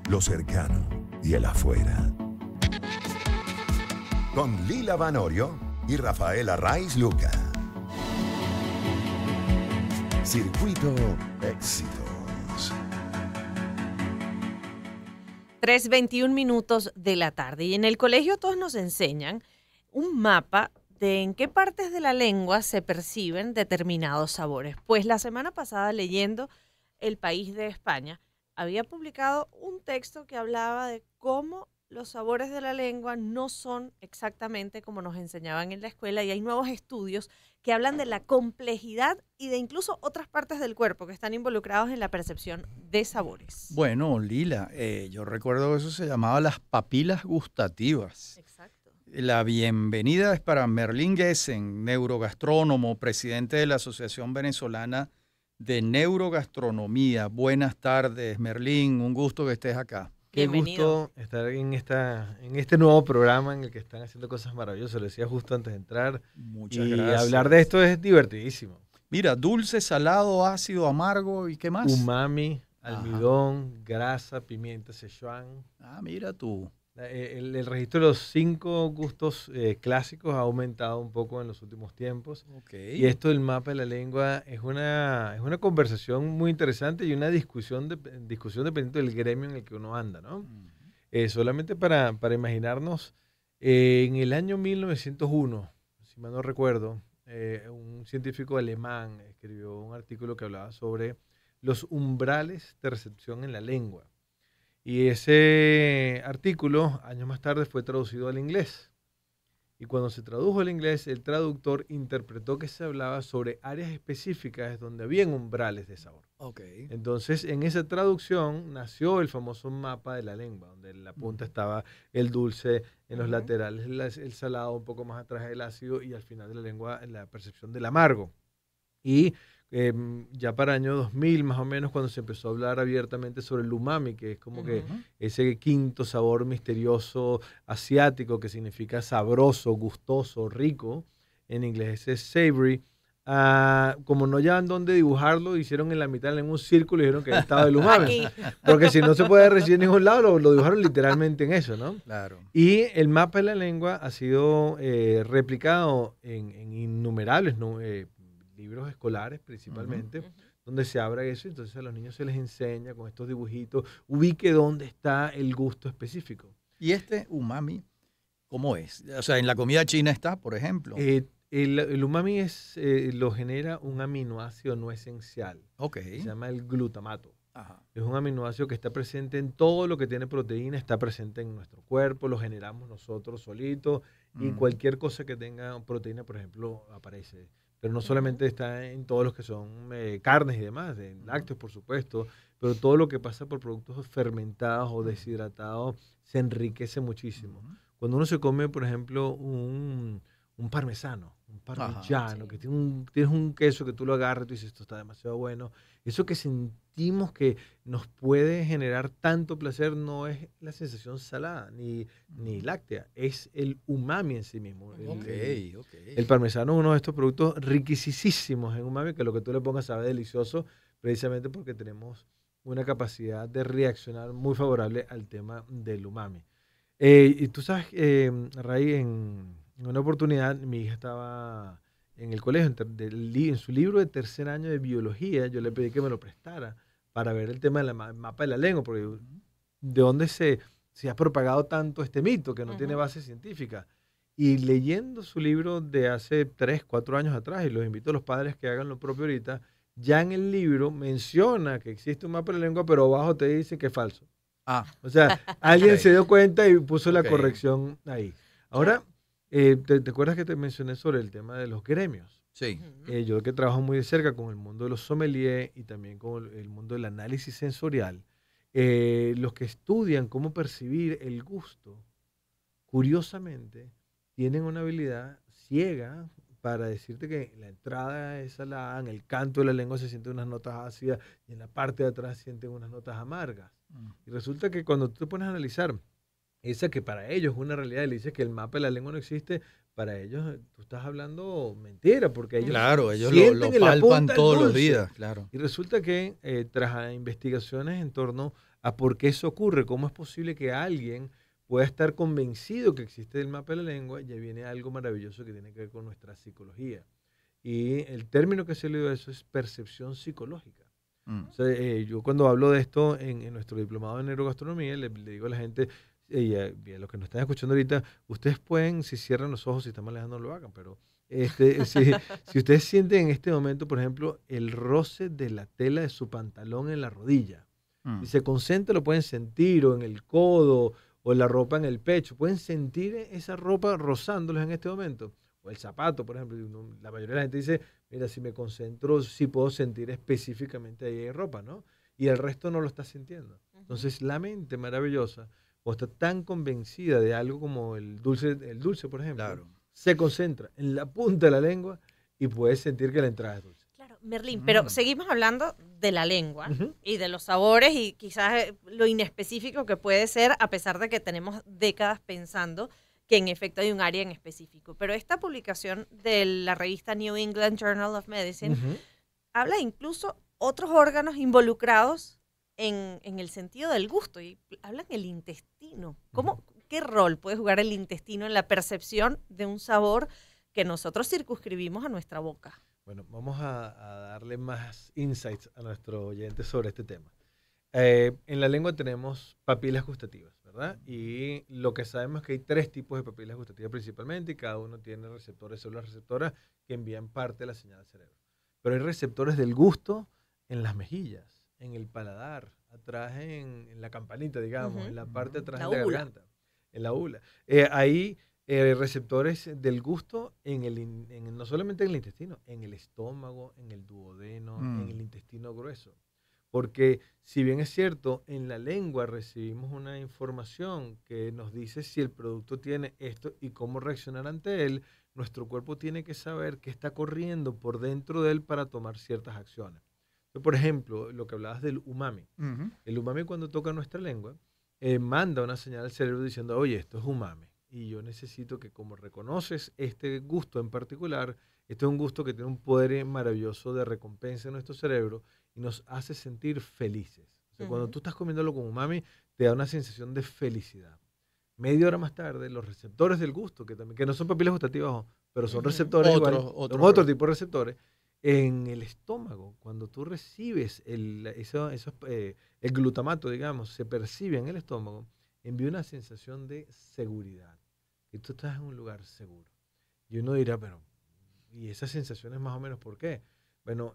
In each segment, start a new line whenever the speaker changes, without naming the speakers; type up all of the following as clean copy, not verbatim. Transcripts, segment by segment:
lo cercano y el afuera. Con Lila Vanorio y Rafaela Raiz Luca. Circuito Éxitos.
3:21 minutos de la tarde. Y en el colegio todos nos enseñan un mapa de en qué partes de la lengua se perciben determinados sabores. Pues la semana pasada, leyendo El País de España, había publicado un texto que hablaba de cómo los sabores de la lengua no son exactamente como nos enseñaban en la escuela, y hay nuevos estudios que hablan de la complejidad y de incluso otras partes del cuerpo que están involucrados en la percepción de sabores.
Bueno, Lila, yo recuerdo que eso se llamaba las papilas gustativas.
Exacto.
La bienvenida es para Merlín Gessen, neurogastrónomo, presidente de la Asociación Venezolana de Neurogastronomía. Buenas tardes, Merlín, un gusto que estés acá.
Qué
Bienvenido.
gusto estar en este nuevo programa en el que están haciendo cosas maravillosas. Lo decía justo antes de entrar.
Muchas
Y
gracias.
hablar de esto es divertidísimo.
Mira, dulce, salado, ácido, amargo, ¿y qué más?
Umami, almidón, grasa, pimienta, Szechuan.
Ah, mira tú.
El registro de los 5 gustos clásicos ha aumentado un poco en los últimos tiempos.
Okay.
Y esto del mapa de la lengua es una conversación muy interesante y una discusión dependiendo del gremio en el que uno anda, ¿no? Solamente para imaginarnos, en el año 1901, si mal no recuerdo, un científico alemán escribió un artículo que hablaba sobre los umbrales de recepción en la lengua. Y ese artículo, años más tarde, fue traducido al inglés. Y cuando se tradujo al inglés, el traductor interpretó que se hablaba sobre áreas específicas donde habían umbrales de sabor.
Okay.
Entonces, en esa traducción nació el famoso mapa de la lengua, donde en la punta estaba el dulce, en los laterales el salado, un poco más atrás el ácido, y al final de la lengua la percepción del amargo. Y ya para el año 2000, más o menos, cuando se empezó a hablar abiertamente sobre el umami, que es como que ese quinto sabor misterioso asiático que significa sabroso, gustoso, rico, en inglés es savory. Como no llevan dónde dibujarlo, hicieron en la mitad en un círculo y dijeron que ahí estaba el umami. Porque si no se puede recibir en ningún lado, lo dibujaron literalmente en eso, ¿no?
Claro.
Y el mapa de la lengua ha sido replicado en innumerables libros escolares principalmente, donde se habla eso. Entonces a los niños se les enseña con estos dibujitos, ubique dónde está el gusto específico.
¿Y este umami cómo es? O sea, en la comida china está, por ejemplo.
El umami lo genera un aminoácido no esencial.
Okay.
Se llama el glutamato.
Ajá.
Es un aminoácido que está presente en todo lo que tiene proteína, está presente en nuestro cuerpo, lo generamos nosotros solitos, y cualquier cosa que tenga proteína, por ejemplo, aparece. Pero no solamente está en todos los que son carnes y demás, en lácteos, por supuesto, pero todo lo que pasa por productos fermentados o deshidratados se enriquece muchísimo. Cuando uno se come, por ejemplo, un parmesano, un parmigiano, que tienes un queso que tú lo agarras y tú dices, esto está demasiado bueno. Eso que sentimos que nos puede generar tanto placer no es la sensación salada ni láctea, es el umami en sí mismo. El parmesano es uno de estos productos riquisísimos en umami, que lo que tú le pongas sabe delicioso, precisamente porque tenemos una capacidad de reaccionar muy favorable al tema del umami. Y tú sabes, Ray, en una oportunidad mi hija estaba en el colegio, en su libro de tercer año de biología, yo le pedí que me lo prestara para ver el tema del mapa de la lengua, porque de dónde se ha propagado tanto este mito que no tiene base científica. Y leyendo su libro de hace 3, 4 años atrás, y los invito a los padres que hagan lo propio ahorita, ya en el libro menciona que existe un mapa de la lengua, pero abajo te dice que es falso. O sea, alguien se dio cuenta y puso la corrección ahí. Ahora, ¿te acuerdas que te mencioné sobre el tema de los gremios?
Sí.
Yo que trabajo muy de cerca con el mundo de los sommeliers y también con el mundo del análisis sensorial, los que estudian cómo percibir el gusto, curiosamente, tienen una habilidad ciega para decirte que la entrada es salada, en el canto de la lengua se sienten unas notas ácidas y en la parte de atrás se sienten unas notas amargas. Y resulta que cuando tú te pones a analizar esa que para ellos es una realidad y le dices que el mapa de la lengua no existe, para ellos tú estás hablando mentira, porque ellos
Claro, ellos
sienten
lo
en la
palpan
punta el
todos los
dulce.
días, claro.
Y resulta que tras investigaciones en torno a por qué eso ocurre, cómo es posible que alguien pueda estar convencido que existe el mapa de la lengua, ya viene algo maravilloso que tiene que ver con nuestra psicología. Y el término que se le dio a eso es percepción psicológica. O sea, yo cuando hablo de esto en nuestro diplomado en neurogastronomía, le digo a la gente, y a los que nos están escuchando ahorita, ustedes pueden, si cierran los ojos, si están manejando, no lo hagan, pero si ustedes sienten en este momento, por ejemplo, el roce de la tela de su pantalón en la rodilla, y se concentran, lo pueden sentir, o en el codo, o en la ropa en el pecho, pueden sentir esa ropa rozándolos en este momento, o el zapato, por ejemplo. La mayoría de la gente dice, mira, si me concentro, sí puedo sentir específicamente ahí hay ropa, ¿no? Y el resto no lo está sintiendo. Entonces, la mente maravillosa, o está tan convencida de algo como el dulce, por ejemplo,
Claro.
se concentra en la punta de la lengua y puedes sentir que la entrada es dulce.
Claro, Merlín, pero seguimos hablando de la lengua
Ujú.
y de los sabores y quizás lo inespecífico que puede ser, a pesar de que tenemos décadas pensando que en efecto hay un área en específico. Pero esta publicación de la revista New England Journal of Medicine
Ujú.
habla incluso otros órganos involucrados en el sentido del gusto y hablan del intestino. ¿Qué rol puede jugar el intestino en la percepción de un sabor que nosotros circunscribimos a nuestra boca?
Bueno, vamos a darle más insights a nuestro oyente sobre este tema. En la lengua tenemos papilas gustativas, ¿verdad? Y lo que sabemos es que hay 3 tipos de papilas gustativas principalmente, y cada uno tiene receptores, células receptoras que envían parte de la señal al cerebro. Pero hay receptores del gusto en las mejillas, en el paladar, atrás en la campanita, digamos, en la parte de atrás
La
de la
ula.
garganta, en la ula. Hay receptores del gusto no solamente en el intestino, en el estómago, en el duodeno, en el intestino grueso. Porque si bien es cierto, en la lengua recibimos una información que nos dice si el producto tiene esto y cómo reaccionar ante él, nuestro cuerpo tiene que saber qué está corriendo por dentro de él para tomar ciertas acciones. Entonces, por ejemplo, lo que hablabas del umami. El umami, cuando toca nuestra lengua, manda una señal al cerebro diciendo, oye, esto es umami. Y yo necesito que, como reconoces este gusto en particular, este es un gusto que tiene un poder maravilloso de recompensa en nuestro cerebro y nos hace sentir felices. O sea, cuando tú estás comiéndolo con umami, te da una sensación de felicidad. Media hora más tarde, los receptores del gusto, que no son papilas gustativas, ojo, pero son receptores igual, otro tipo de receptores, en el estómago, cuando tú recibes el glutamato, digamos, se percibe en el estómago, envía una sensación de seguridad, que tú estás en un lugar seguro. Y uno dirá, pero, ¿y esas sensaciones más o menos por qué? Bueno,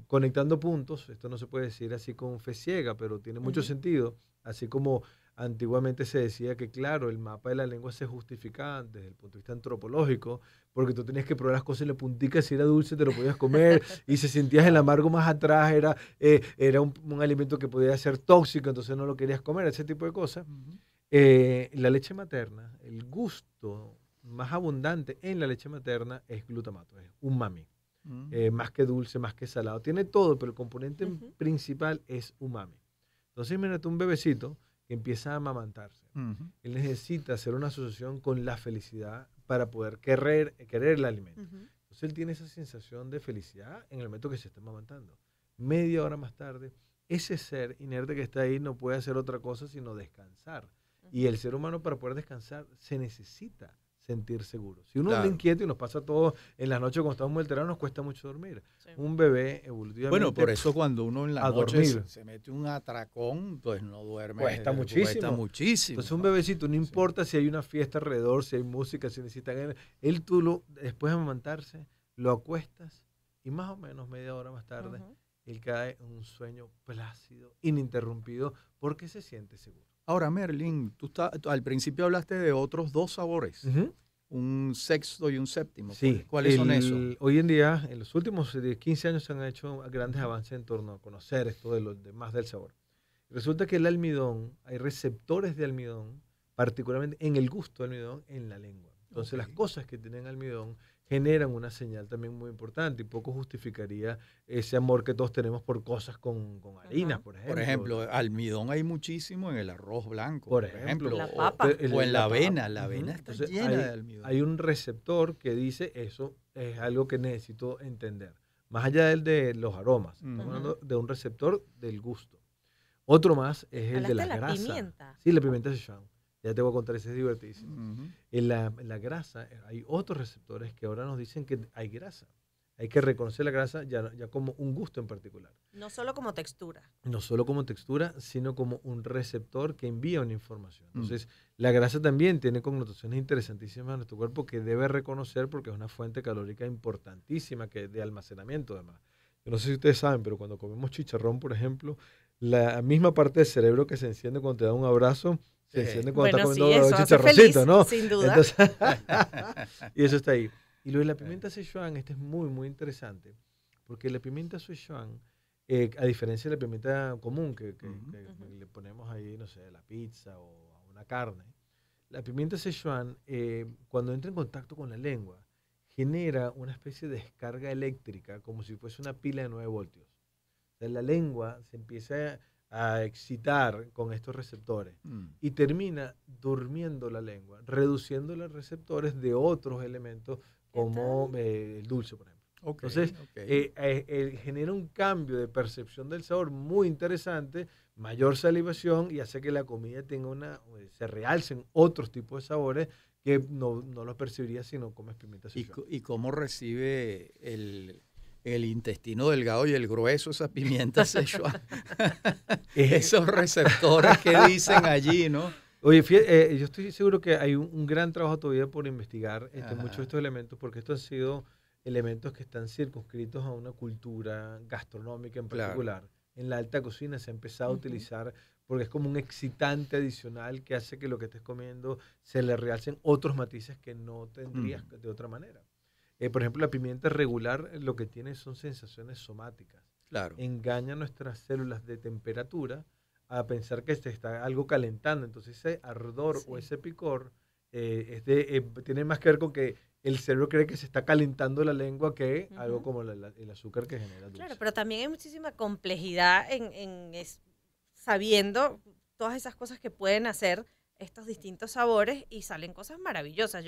conectando puntos, esto no se puede decir así con fe ciega, pero tiene mucho sentido, así como antiguamente se decía que, claro, el mapa de la lengua se justificaba desde el punto de vista antropológico, porque tú tenías que probar las cosas en la puntica, si era dulce te lo podías comer, y si sentías el amargo más atrás, era un alimento que podía ser tóxico, entonces no lo querías comer, ese tipo de cosas. La leche materna, el gusto más abundante en la leche materna es glutamato, es umami. Más que dulce, más que salado. Tiene todo, pero el componente principal es umami. Entonces, imagínate un bebecito que empieza a amamantarse. Él necesita hacer una asociación con la felicidad para poder querer el alimento. Entonces, él tiene esa sensación de felicidad en el momento que se está amamantando. Media hora más tarde, ese ser inerte que está ahí no puede hacer otra cosa sino descansar. Y el ser humano, para poder descansar, se necesita sentir seguro. Si uno es inquieto, y nos pasa a todos en las noches cuando estamos muy alterados, nos cuesta mucho dormir. Sí. Un bebé evolutivamente...
Bueno, por eso cuando uno en la noche se mete un atracón, pues no duerme.
Cuesta muchísimo.
Entonces
un bebecito, no importa si hay una fiesta alrededor, si hay música, si necesitan... después de amamantarse, lo acuestas y más o menos media hora más tarde, él cae en un sueño plácido, ininterrumpido, porque se siente seguro.
Ahora, Merlin, tú al principio hablaste de otros 2 sabores, un sexto y un séptimo.
Sí.
¿Cuáles son esos?
Hoy en día, en los últimos 15 años se han hecho grandes avances en torno a conocer esto de los demás del sabor. Resulta que el almidón, hay receptores de almidón, particularmente en el gusto del almidón, en la lengua. Entonces, las cosas que tienen almidón generan una señal también muy importante y poco justificaría ese amor que todos tenemos por cosas con harinas, por ejemplo.
Por ejemplo, almidón hay muchísimo en el arroz blanco,
Por ejemplo,
la papa.
o en la avena.
papa.
La avena está
Entonces,
llena de almidón.
hay un receptor que dice eso es algo que necesito entender. Más allá del de los aromas, estamos hablando de un receptor del gusto. Otro más es el de la grasa.
Pimienta.
Sí, la pimienta Sichuan. Ya te voy a contar, ese es divertidísimo. En la grasa hay otros receptores que ahora nos dicen que hay grasa. Hay que reconocer la grasa ya como un gusto en particular.
No solo como textura.
No solo como textura, sino como un receptor que envía una información. Entonces, la grasa también tiene connotaciones interesantísimas en nuestro cuerpo que debe reconocer porque es una fuente calórica importantísima de almacenamiento además. Yo no sé si ustedes saben, pero cuando comemos chicharrón, por ejemplo, la misma parte del cerebro que se enciende cuando te da un abrazo, se enciende cuando estás comiendo chicharroncito, ¿no?
Sin duda.
Entonces, y eso está ahí. Y lo de la pimienta Sichuan, este es muy, muy interesante, porque la pimienta Sichuan, a diferencia de la pimienta común que le ponemos ahí, no sé, a la pizza o a una carne, la pimienta Sichuan, cuando entra en contacto con la lengua, genera una especie de descarga eléctrica, como si fuese una pila de 9 voltios. O sea, la lengua se empieza a excitar con estos receptores y termina durmiendo la lengua, reduciendo los receptores de otros elementos como el dulce, por ejemplo. Entonces, genera un cambio de percepción del sabor muy interesante, mayor salivación y hace que la comida tenga se realcen otros tipos de sabores que no los percibirías si no comes pimienta Sichuan.
¿Y cómo recibe el intestino delgado y el grueso esa pimienta Sichuan? Esos receptores que dicen allí, ¿no?
Oye, yo estoy seguro que hay un gran trabajo todavía por investigar muchos de estos elementos, porque estos han sido elementos que están circunscritos a una cultura gastronómica en particular. Claro. En la alta cocina se ha empezado a utilizar porque es como un excitante adicional que hace que lo que estés comiendo se le realcen otros matices que no tendrías de otra manera. Por ejemplo, la pimienta regular lo que tiene son sensaciones somáticas. Claro. Engaña nuestras células de temperatura a pensar que se está algo calentando. Entonces ese ardor o ese picor tiene más que ver con que el cerebro cree que se está calentando la lengua que algo como el azúcar que genera dulce.
Claro, pero también hay muchísima complejidad sabiendo todas esas cosas que pueden hacer estos distintos sabores y salen cosas maravillosas.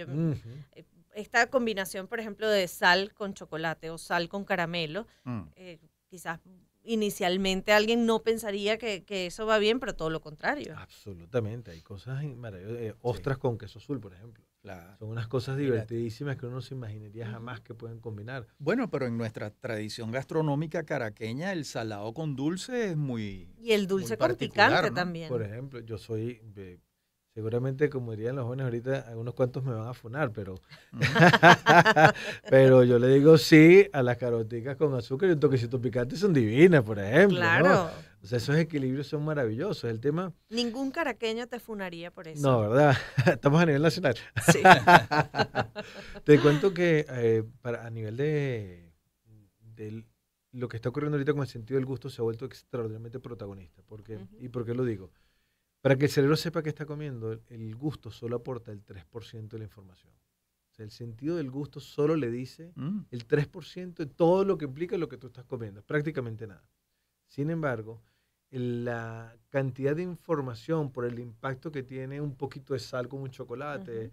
Esta combinación, por ejemplo, de sal con chocolate o sal con caramelo, quizás inicialmente alguien no pensaría que eso va bien, pero todo lo contrario.
Absolutamente, hay cosas maravillosas. Ostras con queso azul, por ejemplo. Claro. Son unas cosas divertidísimas que uno no se imaginaría jamás que pueden combinar.
Bueno, pero en nuestra tradición gastronómica caraqueña, el salado con dulce es muy
Y el dulce con picante, ¿no? También.
Por ejemplo, yo soy... seguramente, como dirían los jóvenes ahorita, algunos cuantos me van a funar, pero pero yo le digo sí a las caroticas con azúcar y un toquecito picante, son divinas, por ejemplo.
Claro.
¿No? O sea, esos equilibrios son maravillosos. El tema...
Ningún caraqueño te funaría por eso.
No, ¿verdad? Estamos a nivel nacional.
Sí.
Te cuento que a nivel de lo que está ocurriendo ahorita con el sentido del gusto se ha vuelto extraordinariamente protagonista. ¿Y por qué lo digo? Para que el cerebro sepa que está comiendo, el gusto solo aporta el 3% de la información. O sea, el sentido del gusto solo le dice el 3% de todo lo que implica lo que tú estás comiendo. Prácticamente nada. Sin embargo, la cantidad de información por el impacto que tiene un poquito de sal con un chocolate,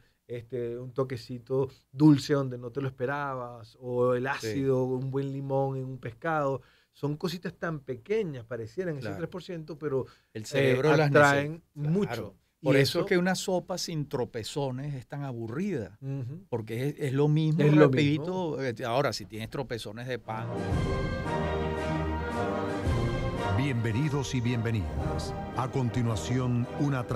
un toquecito dulce donde no te lo esperabas, o el ácido, un buen limón en un pescado, son cositas tan pequeñas, parecieran ese 3%, pero
el cerebro
atraen mucho.
Claro. Por eso es que una sopa sin tropezones es tan aburrida, porque es lo mismo, repito. Ahora, si tienes tropezones de pan.
Bienvenidos y bienvenidas. A continuación, una